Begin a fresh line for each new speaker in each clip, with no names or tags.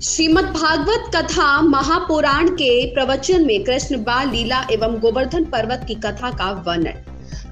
श्रीमद् भागवत कथा महापुराण के प्रवचन में कृष्ण बाल लीला एवं गोवर्धन पर्वत की कथा का वर्णन।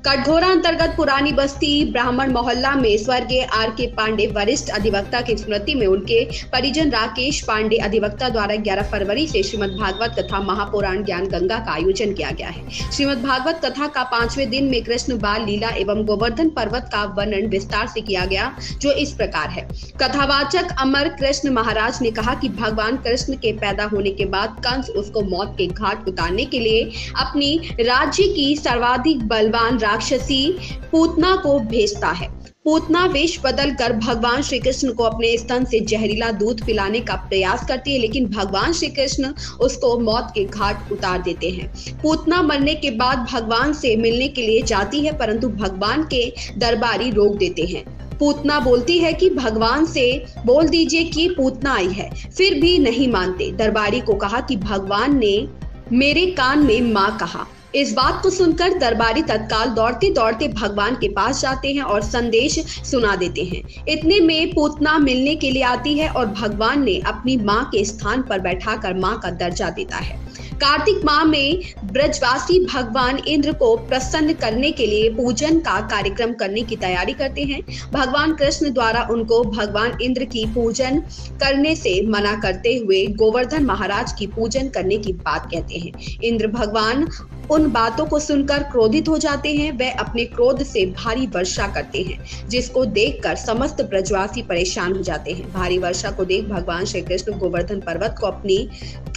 कटघोरा अंतर्गत पुरानी बस्ती ब्राह्मण मोहल्ला में स्वर्गीय R.K. पांडे वरिष्ठ अधिवक्ता की स्मृति में उनके परिजन राकेश पांडे अधिवक्ता द्वारा 11 फरवरी से श्रीमद् भागवत कथा महापुराण ज्ञान गंगा का आयोजन किया गया है। श्रीमद् भागवत कथा का 5वें दिन में कृष्ण बाल लीला एवं गोवर्धन पर्वत का वर्णन विस्तार से किया गया, जो इस प्रकार है। कथावाचक अमर कृष्ण महाराज ने कहा कि भगवान कृष्ण के पैदा होने के बाद कंस उसको मौत के घाट उतारने के लिए अपनी राज्य की सर्वाधिक बलवान राक्षसी पूतना को भेजता है। पूतना वेश बदल कर भगवान श्री कृष्ण को अपने स्तन से जहरीला दूध पिलाने का प्रयास करती है, लेकिन भगवान श्री कृष्ण उसको मौत के घाट उतार देते हैं। पूतना मरने के बाद भगवान से मिलने के लिए जाती है, परंतु भगवान के दरबारी रोक देते हैं। पूतना बोलती है कि भगवान से बोल दीजिए कि पूतना आई है, फिर भी नहीं मानते। दरबारी को कहा कि भगवान ने मेरे कान में माँ कहा। इस बात को सुनकर दरबारी तत्काल दौड़ते दौड़ते भगवान के पास जाते हैं और संदेश सुना देते हैं। इतने में पूतना मिलने के लिए आती है और भगवान ने अपनी माँ के स्थान पर बैठाकर माँ का दर्जा देता है। कार्तिक माह में ब्रजवासी भगवान इंद्र को प्रसन्न करने के लिए पूजन का कार्यक्रम करने की तैयारी करते हैं। भगवान कृष्ण द्वारा उनको भगवान इंद्र की पूजन करने से मना करते हुए गोवर्धन महाराज की पूजन करने की बात कहते हैं। इंद्र भगवान उन बातों को सुनकर क्रोधित हो जाते हैं। वे अपने क्रोध से भारी वर्षा करते हैं, जिसको देखकर समस्त ब्रजवासी परेशान हो जाते हैं। भारी वर्षा को देख भगवान श्री कृष्ण गोवर्धन पर्वत को अपनी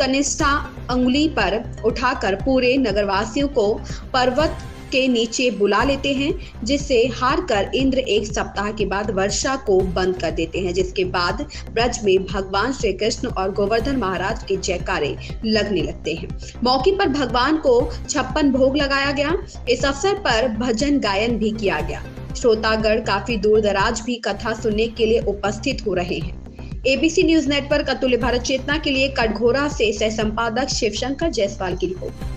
कनिष्ठा अंगुली पर उठाकर पूरे नगरवासियों को पर्वत के नीचे बुला लेते हैं, जिससे हार कर इंद्र एक सप्ताह के बाद वर्षा को बंद कर देते हैं। जिसके बाद ब्रज में भगवान श्री कृष्ण और गोवर्धन महाराज के जयकारे लगने लगते हैं। मौके पर भगवान को 56 भोग लगाया गया। इस अवसर पर भजन गायन भी किया गया। श्रोतागण काफी दूर दराज भी कथा सुनने के लिए उपस्थित हो रहे हैं। ABC न्यूज नेटवर्क अतुल्य भारत चेतना के लिए कटघोरा से सह संपादक शिवशंकर जायसवाल की रिपोर्ट।